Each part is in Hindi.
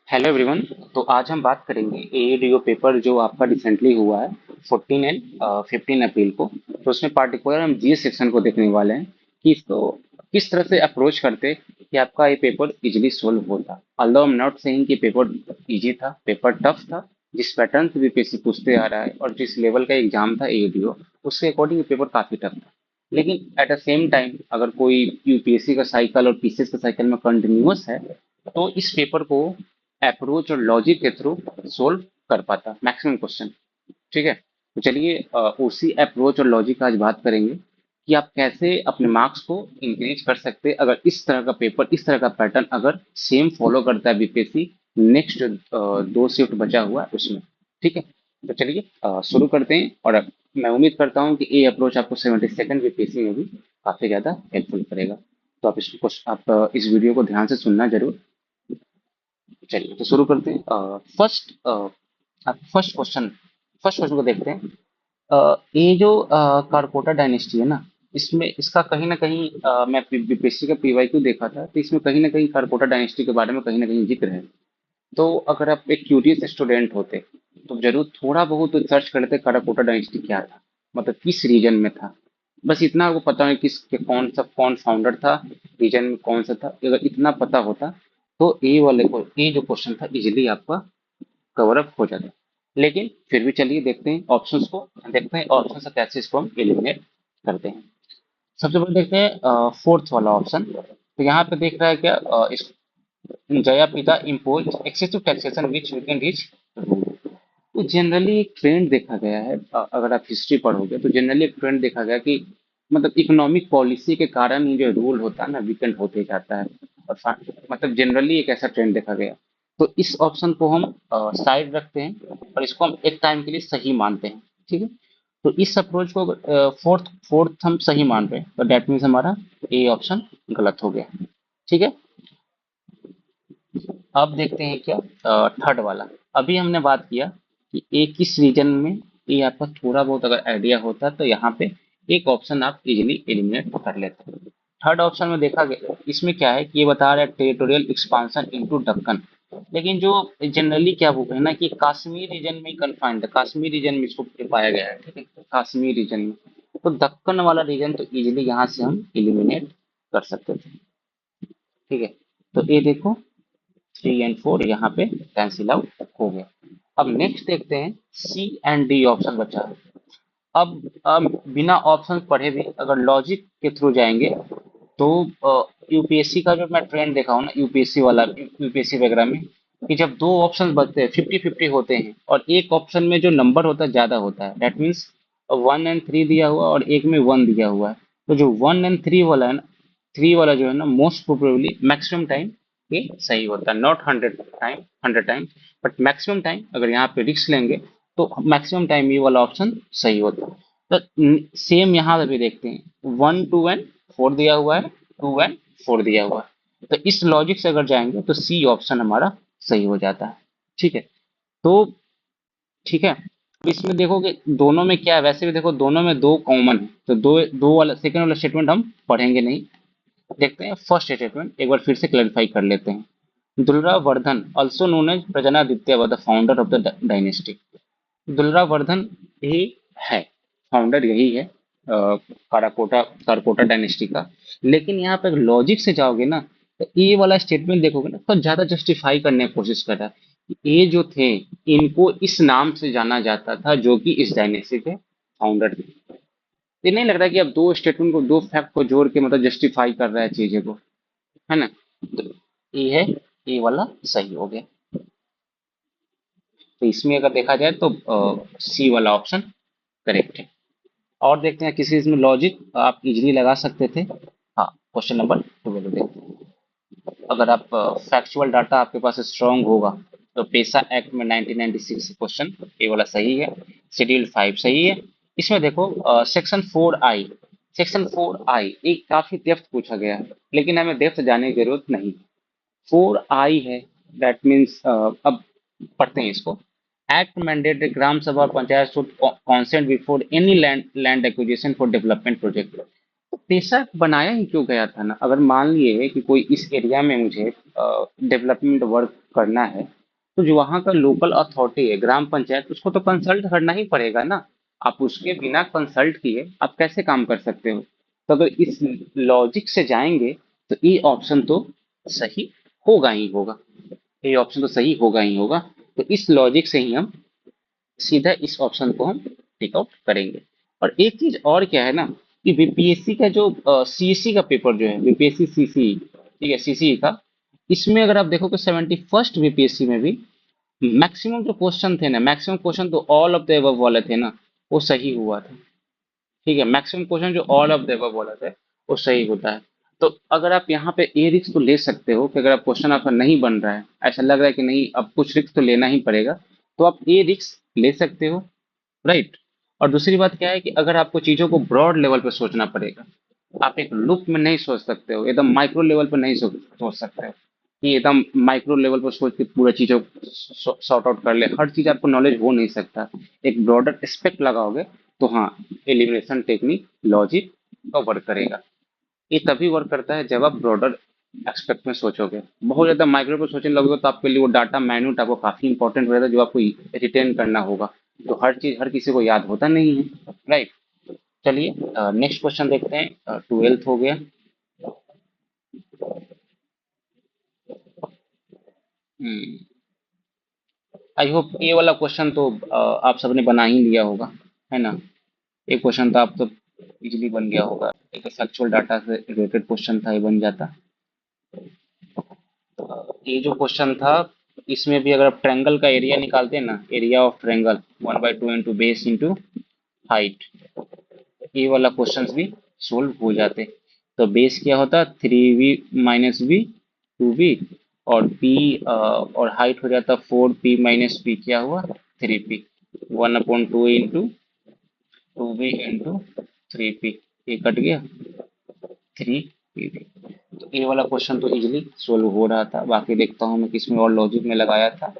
Hello everyone. तो आज हम बात करेंगे एडीओ पेपर जो आपका रिसेंटली हुआ है 14 एंड 15 अप्रैल को। तो उसमें पार्टिकुलर हम जीएस सेक्शन को देखने वाले हैं कि इसको किस तरह से अप्रोच करते कि आपका ये पेपर इजीली सोल्व होता। Although I am not saying कि पेपर इजी था, पेपर टफ था। जिस पैटर्न से बीपीएससी पूछते आ रहा है और जिस लेवल का एग्जाम था एडीओ, उसके अकॉर्डिंग पेपर काफी टफ था। लेकिन एट द सेम टाइम अगर कोई यूपीएससी का साइकिल और पीसीएस का साइकिल में कंटिन्यूअस है तो इस पेपर को अप्रोच और लॉजिक के थ्रू सोल्व कर पाता मैक्सिमम क्वेश्चन। ठीक है, तो चलिए उसी अप्रोच और लॉजिक का आज बात करेंगे कि आप कैसे अपने मार्क्स को इंक्रीज कर सकते हैं अगर इस तरह का पेपर, इस तरह का पैटर्न अगर सेम फॉलो करता है बीपीएससी नेक्स्ट जो दो शिफ्ट बचा हुआ है उसमें। ठीक है, तो चलिए शुरू करते हैं। और मैं उम्मीद करता हूँ कि ये अप्रोच आपको 72nd बीपीएससी में भी काफी ज्यादा हेल्पफुल करेगा। तो आप इसको इस वीडियो को ध्यान से सुनना जरूर। चलिए तो शुरू करते हैं। फर्स्ट क्वेश्चन को देखते हैं। ये जो कारकोटा डायनेस्टी है ना, इसमें इसका कहीं ना कहीं मैं बीपीएससी का पीवाईक्यू देखा था तो इसमें कहीं ना कहीं कारकोटा डायनेस्टी के बारे में कहीं ना कहीं जिक्र है। तो अगर आप एक क्यूरियस स्टूडेंट होते तो जरूर थोड़ा बहुत सर्च करते कारकोटा डायनेस्टी क्या था, मतलब किस रीजन में था। बस इतना आपको पता है किस के कौन फाउंडर था, रीजन में कौन सा था। अगर इतना पता होता तो ये जो क्वेश्चन था इजीली आपका कवर अप हो जाता। लेकिन फिर भी चलिए देखते हैं ऑप्शंस को, देखते हैं ऑप्शन से कैसे इसको हम एलिमिनेट करते हैं। सबसे पहले देखते हैं फोर्थ वाला ऑप्शन। तो यहाँ पे देख रहा है क्या, इस जया पिता impose excessive taxation which we can reach rule. तो जनरली एक ट्रेंड देखा गया है, अगर आप हिस्ट्री पढ़ोगे तो जनरली एक ट्रेंड देखा गया कि मतलब इकोनॉमिक पॉलिसी के कारण ये जो रूल होता है ना वीकेंड होते जाता है। और मतलब जनरली एक ऐसा ट्रेंड देखा गया। तो इस ऑप्शन को हम साइड रखते हैं और इसको हम एक टाइम के लिए सही मानते हैं। ठीक है, तो इस अप्रोच को फोर्थ फोर्थ हम सही मान रहे हैं तो डेट मीन्स हमारा ए ऑप्शन गलत हो गया। ठीक है, अब देखते हैं क्या थर्ड वाला। अभी हमने बात किया कि ए किस रीजन में, ये आपका थोड़ा बहुत अगर आइडिया होता तो यहाँ पे एक ऑप्शन आप इजीली एलिमिनेट कर लेते हैं। थर्ड ऑप्शन में देखा गया इसमें क्या है कि ये बता रहा है टेरिटोरियल एक्सपांशन इनटू दक्कन। लेकिन जो जनरली क्या वो है ना कि कश्मीर रीजन में कन्फाइंड है, कश्मीर रीजन में इसको पाया गया है। ठीक है, कश्मीर रीजन में तो दक्कन वाला रीजन तो इजीली यहाँ से हम एलिमिनेट कर सकते थे। ठीक है, तो ये देखो 3 और 4 यहाँ पे कैंसिल आउट हो गया। अब नेक्स्ट देखते हैं सी एंड डी ऑप्शन बचा है। अब बिना ऑप्शन पढ़े भी अगर लॉजिक के थ्रू जाएंगे तो यूपीएससी का जो मैं ट्रेंड देखा हूँ ना, यूपीएससी वाला, यूपीएससी वगैरह में कि जब दो ऑप्शन बचते हैं 50-50 होते हैं और एक ऑप्शन में जो नंबर होता है ज्यादा होता है, दैट मीन्स 1 और 3 दिया हुआ और एक में 1 दिया हुआ है। तो जो 1 और 3 वाला है ना, 3 वाला जो है ना मोस्ट प्रोबेबली मैक्सिमम टाइम ये सही होता है। Not 100 time but maximum time अगर यहाँ पे रिस्क लेंगे तो मैक्सिमम टाइम ये वाला ऑप्शन सही होता है। तो सेम यहाँ पे भी देखते हैं 1 2 एंड 4 दिया हुआ है, 2 एंड 4 दिया हुआ है। तो इस लॉजिक से अगर जाएंगे तो सी ऑप्शन हमारा सही हो जाता है। ठीक है, तो ठीक है, अब इसमें देखोगे दोनों में क्या है, वैसे भी देखो दोनों में दो कॉमन है तो दो दो वाला सेकंड वाला स्टेटमेंट हम पढ़ेंगे नहीं। देखते हैं फर्स्ट स्टेटमेंट एक बार फिर से क्लैरिफाई कर लेते हैं। Durgavardhan also known as Prajnaditya व the founder of the dynasty. Durgavardhan ही है, फाउंडर यही है कारकोटा डायनेस्टी का। लेकिन यहाँ पे लॉजिक से जाओगे ना तो ये वाला स्टेटमेंट देखोगे ना तो ज्यादा जस्टिफाई करने की कोशिश कर रहा है कि ये जो थे इनको इस नाम से जाना जाता था जो कि इस डायनेस्टी के फाउंडर थे। ये नहीं लग रहा कि अब दो स्टेटमेंट को, दो फैक्ट को जोड़ के मतलब जस्टिफाई कर रहा है चीजें को, है ना। तो ये है, ये वाला सही हो गया। तो इसमें अगर देखा जाए तो सी वाला ऑप्शन करेक्ट है। और देखते हैं किसी इसमें लॉजिक आप इजीली लगा सकते थे। हाँ, क्वेश्चन नंबर 12 देखते हैं। अगर आप फैक्चुअल डाटा आपके पास स्ट्रांग होगा तो पेशा एक्ट में 1996 क्वेश्चन ये वाला सही है। शेड्यूल 5 सही है। इसमें देखो सेक्शन 4 आई एक काफी डेप्थ पूछा गया है लेकिन हमें डेप्थ जाने की जरूरत नहीं। 4 आई है, दैट मीन्स अब पढ़ते हैं इसको। एक्ट मैंडेट ग्राम सभा और panchayat should consent before any land acquisition for development project. पेशा बनाया ही क्यों गया था ना, अगर मान लिए कि कोई इस एरिया में मुझे डेवलपमेंट वर्क करना है तो जो वहां का लोकल अथॉरिटी है, ग्राम पंचायत, उसको तो कंसल्ट करना ही पड़ेगा ना। आप उसके बिना कंसल्ट किए आप कैसे काम कर सकते हो? तो अगर इस लॉजिक से जाएंगे तो ये ऑप्शन तो सही होगा ही होगा। ये ऑप्शन तो सही होगा ही होगा। तो इस लॉजिक से ही हम सीधा इस ऑप्शन को हम टिक आउट करेंगे। और एक चीज और क्या है ना, कि बीपीएससी का जो सीएससी का पेपर जो है, बीपीएससी सीसी, ठीक है, सीसी का, इसमें अगर आप देखो कि 71st बीपीएससी में भी मैक्सिमम जो क्वेश्चन थे ना, मैक्सिमम क्वेश्चन तो ऑल ऑफ द एबव वाले थे ना, वो सही हुआ था। ठीक है, मैक्सिमम क्वेश्चन जो ऑल ऑफ द एबव वाला है वो सही होता है। तो अगर आप यहाँ पे ए रिस्क तो ले सकते हो कि अगर आप क्वेश्चन आपका नहीं बन रहा है, ऐसा लग रहा है कि नहीं अब कुछ रिस्क तो लेना ही पड़ेगा, तो आप ए रिस्क ले सकते हो। राइट। और दूसरी बात क्या है कि अगर आपको चीजों को ब्रॉड लेवल पे सोचना पड़ेगा, आप एक लूप में नहीं सोच सकते हो, एकदम माइक्रो लेवल पे नहीं सोच सकते हो कि एकदम माइक्रो लेवल पर सोच के पूरा चीजों को सॉर्ट आउट कर ले। हर चीज आपको नॉलेज हो नहीं सकता। एक ब्रॉडर एस्पेक्ट लगाओगे तो हाँ, एलिमिनेशन टेक्निक, लॉजिक का वर्क करेगा। ये तभी वर्क करता है जब आप ब्रॉडर एक्सपेक्ट में सोचोगे। बहुत ज्यादा माइक्रो पे सोचने लगोगे तो आपके लिए वो डाटा माइन्यूट आपको काफी इंपॉर्टेंट हो जाता है, जो आपको रिटेन करना होगा। तो हर चीज हर किसी को याद होता नहीं है। राइट। चलिए नेक्स्ट क्वेश्चन देखते हैं। 12th हो गया। आई होप ये वाला क्वेश्चन तो आप सबने बना ही लिया होगा, है ना? एक क्वेश्चन तो आप तो इजीली बन गया होगा, एक फैक्चुअल डाटा से रिलेटेड क्वेश्चन था, ये बन जाता। ये जो क्वेश्चन था, इसमें भी अगर आप ट्रायंगल का एरिया निकालते हैं ना, area of triangle 1/2 into base into height, ये वाला क्वेश्चंस भी सोल्व हो जाते। तो बेस क्या होता, 3v - b 2b, और p और हाइट हो जाता 4p - p, क्या हुआ 3p, 1/2 into 2b into 3p, ये कट गया 3p। तो ये वाला क्वेश्चन तो इजीली सोल्व हो रहा था। बाकी देखता हूँ मैं किसमें और लॉजिक में लगाया था।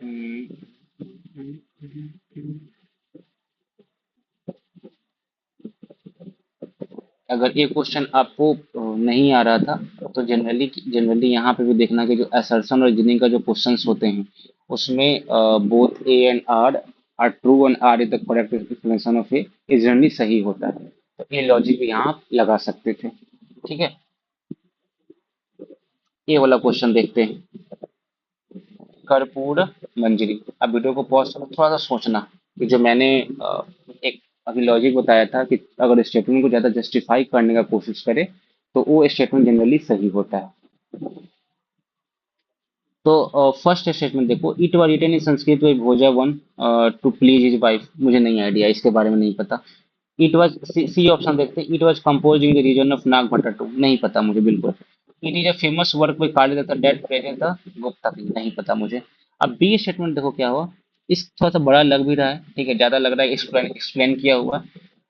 हम्म, अगर ये क्वेश्चन आपको नहीं आ रहा था, तो जनरली जनरली यहाँ पे भी देखना कि जो असर्शन और रीजनिंग का जो क्वेश्चंस होते हैं, उसमें both A and R true and R is the correct explanation of A, ये जनरली सही होता है। तो ये लॉजिक भी यहाँ आप लगा सकते थे। ठीक है। ये वाला क्वेश्चन देखते हैं। कर्पूर मंजरी। अब वीडियो को पॉज करो, थोड़ा सा सोचना कि जो मैंने एक अभी लॉजिक बताया था कि अगर स्टेटमेंट को ज्यादा जस्टिफाई करने का कोशिश करे तो वो स्टेटमेंट जनरली सही होता है। तो फर्स्ट स्टेटमेंट देखो, it was written in Sanskrit by Bhoja one to please his wife. मुझे नहीं आइडिया, इसके बारे में नहीं पता। इट वाज, सी ऑप्शन देखते हैं, it was compose in the region of Nagabhata, नहीं पता मुझे बिल्कुल। It is a famous work by Kalidasa date present the Gupta, नहीं पता मुझे। अब बी स्टेटमेंट देखो क्या हुआ। इस थोड़ा सा बड़ा लग भी रहा है, ठीक है, ज्यादा लग रहा है एक्सप्लेन एक्सप्लेन किया हुआ।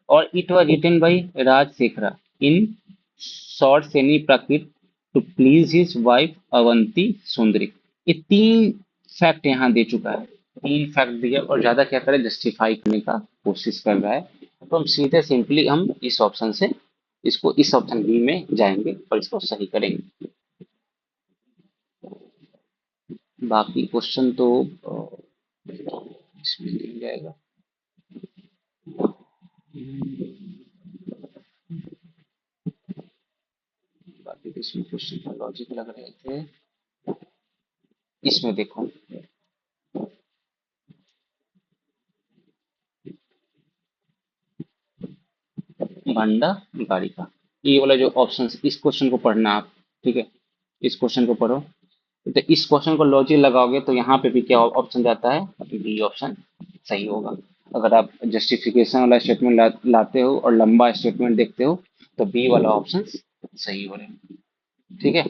और it was written by Rajashekhara in Shauraseni Prakrit to please his wife Avanti Sundari. ये तीन फैक्ट यहाँ दे चुका है। तीन फैक्ट दिया और ज्यादा क्या करे, जस्टिफाई करने का कोशिश कर रहा है। तो हम सीधे सिंपली हम इस ऑप्शन से, इसको इस ऑप्शन बी में जाएंगे और इसको सही करेंगे। बाकी क्वेश्चन तो इसमें नहीं जाएगा। बाकी तो इसमें क्वेश्चन लॉजिक लग रहे थे। इसमें देखो, भंडा गाड़ी का, ये वाला जो ऑप्शन, इस क्वेश्चन को पढ़ना आप। ठीक है, इस क्वेश्चन को पढ़ो। तो इस क्वेश्चन को लॉजिक लगाओगे तो यहाँ पे भी क्या ऑप्शन जाता है, बी ऑप्शन सही होगा। अगर आप जस्टिफिकेशन वाला स्टेटमेंट लाते हो और लंबा स्टेटमेंट देखते हो तो बी वाला ऑप्शन सही हो रहे हैं। ठीक है।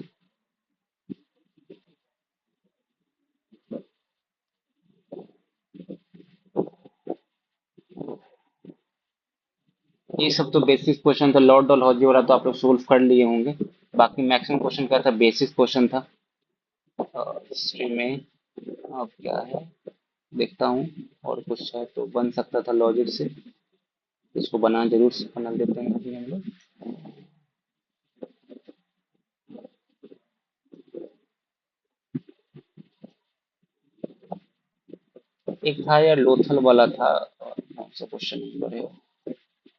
ये सब तो बेसिक क्वेश्चन था, लॉर्ड डलहौजी वाला तो आप लोग सोल्व कर लिए होंगे। बाकी मैक्सिमम क्वेश्चन क्या था, बेसिक क्वेश्चन था। हिस्ट्री में अब क्या है, देखता हूँ और कुछ है तो बन सकता था लॉजिक से। इसको बना जरूर से बना देते हैं अभी हम लोग। एक था यार लोथल वाला था, कौन सा क्वेश्चन नंबर है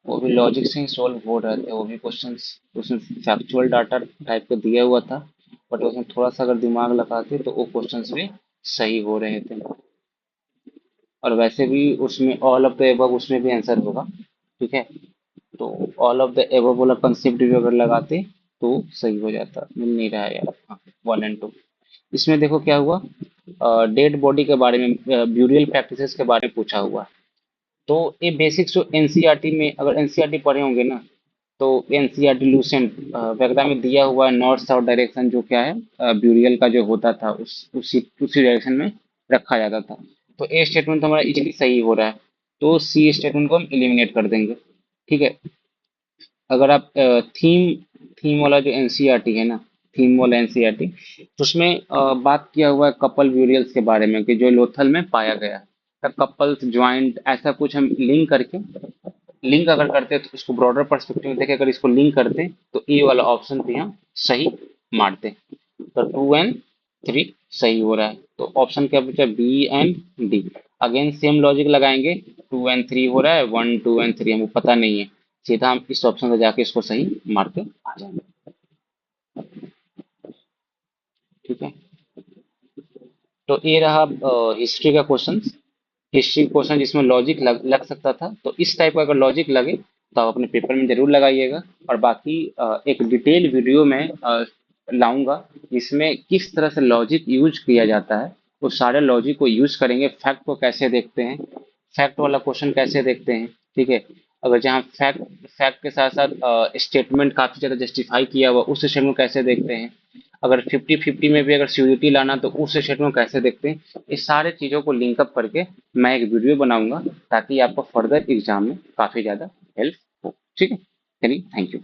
वो भी लॉजिक से ही सॉल्व हो रहे थे वो भी क्वेश्चंस। उसमें फैक्चुअल डाटा टाइप का दिया हुआ था, बट उसमें थोड़ा सा अगर दिमाग लगाते तो वो क्वेश्चंस भी सही हो रहे थे। और वैसे भी उसमें ऑल ऑफ द एबव उसमें भी आंसर होगा, ठीक है। तो ऑल ऑफ द एबव वाला कंसेप्ट भी अगर लगाते तो सही हो जाता। मिल नहीं रहा है यार, हाँ, 1 और 2। इसमें देखो क्या हुआ, डेड बॉडी के बारे में, ब्यूरियल प्रैक्टिसेस के बारे में पूछा हुआ। तो ये बेसिक्स जो एनसीईआरटी में, अगर एनसीईआरटी पढ़े होंगे ना, तो एनसीईआरटी लूसेंट वगैरह में दिया हुआ है नॉर्थ साउथ डायरेक्शन जो क्या है, ब्यूरियल का जो होता था उसी डायरेक्शन में रखा जाता था। तो ए स्टेटमेंट तो हमारा इजीली सही हो रहा है, तो सी स्टेटमेंट को हम एलिमिनेट कर देंगे, ठीक है। अगर आप थीम थीम वाला जो एनसीईआरटी है ना, थीम वाला एनसीईआरटी, तो उसमें बात किया हुआ है कपल ब्यूरियल्स के बारे में कि जो लोथल में पाया गया है, कपल्स ज्वाइंट ऐसा कुछ हम लिंक करके, लिंक अगर करते हैं तो इसको ब्रॉडर पर्सपेक्टिव में देखे, अगर इसको लिंक करते हैं तो ए वाला ऑप्शन भी हम सही मारते हैं। तो 2 and 3 सही हो रहा है, तो ऑप्शन क्या बचा, B and D. Again same logic लगाएंगे, 2 and 3 हो रहा है, 1 2 and 3 हमको पता नहीं है, सीधा हम इस ऑप्शन से जाके इसको सही मार के आ जाएंगे, ठीक है। तो ये रहा हिस्ट्री का क्वेश्चन। हिस्ट्री क्वेश्चन जिसमें लॉजिक लग सकता था, तो इस टाइप का अगर लॉजिक लगे तो आप अपने पेपर में जरूर लगाइएगा। और बाकी एक डिटेल वीडियो में लाऊंगा जिसमें किस तरह से लॉजिक यूज किया जाता है, वो सारे लॉजिक को यूज करेंगे, फैक्ट को कैसे देखते हैं, फैक्ट वाला क्वेश्चन कैसे देखते हैं, ठीक है। अगर जहाँ फैक्ट फैक्ट के साथ साथ स्टेटमेंट काफी ज्यादा जस्टिफाई किया हुआ उस स्टेटमेंट को कैसे देखते हैं, अगर 50-50 में भी अगर सीयूरिटी लाना तो उस स्टेटमेंट को कैसे देखते हैं, इस सारे चीजों को लिंकअप करके मैं एक वीडियो बनाऊंगा ताकि आपको फर्दर एग्जाम में काफी ज्यादा हेल्प हो, ठीक है। चलिए, थैंक यू।